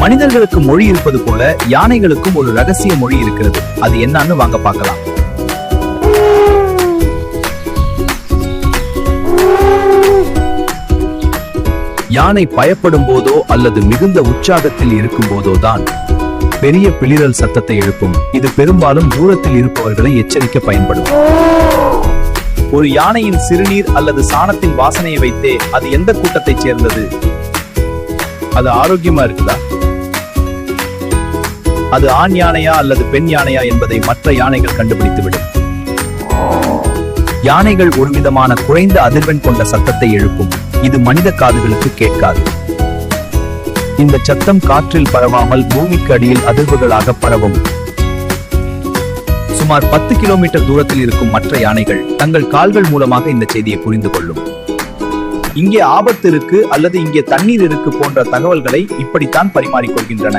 மனிதர்களுக்கு மொழி இருப்பது போல யானைகளுக்கும் ஒரு ரகசிய மொழி இருக்கிறது. அது என்னன்னு வாங்க பார்க்கலாம். யானை பயப்படும் போதோ அல்லது மிகுந்த உற்சாகத்தில் இருக்கும் போதோ தான் பெரிய பிளிரல் சத்தத்தை எழுப்பும். இது பெரும்பாலும் தூரத்தில் இருப்பவர்களை எச்சரிக்க பயன்படும். ஒரு யானையின் சிறுநீர் அல்லது சாணத்தின் வாசனையை வைத்தே அது எந்த கூட்டத்தைச் சேர்ந்தது, அது ஆரோக்கியமா இருக்குதா, அது ஆண் யானையா அல்லது பெண் யானையா என்பதை மற்ற யானைகள் கண்டுபிடித்துவிடும். யானைகள் ஒரு விதமான குறைந்த அதிர்வெண் கொண்ட சத்தத்தை எழுப்பும். இது மனித காதுகளுக்கு கேட்காது. இந்த சத்தம் காற்றில் பரவாமல் பூமிக்கு அடியில் அதிர்வுகளாக பரவும். சுமார் 10 கிலோமீட்டர் தூரத்தில் இருக்கும் மற்ற யானைகள் தங்கள் கால்கள் மூலமாக இந்த செய்தியை புரிந்து கொள்ளும். இங்கே ஆபத்து இருக்கு அல்லது இங்கே தண்ணீர் இருக்கு போன்ற தகவல்களை இப்படித்தான் பரிமாறிக்கொள்கின்றன.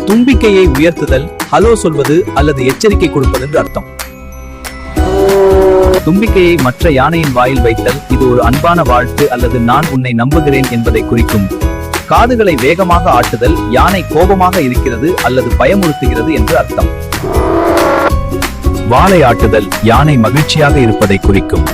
தும்பிக்கையை உயர்த்துதல், ஹலோ சொல்வது அல்லது எச்சரிக்கை கொடுப்பது என்று அர்த்தம். தும்பிக்கையை மற்ற யானையின் வாயில் வைத்தல், இது ஒரு அன்பான வாழ்த்து அல்லது நான் உன்னை நம்புகிறேன் என்பதை குறிக்கும். காதுகளை வேகமாக ஆட்டுதல், யானை கோபமாக இருக்கிறது அல்லது பயமுறுத்துகிறது என்று அர்த்தம். வாலை ஆட்டுதல், யானை மகிழ்ச்சியாக இருப்பதை குறிக்கும்.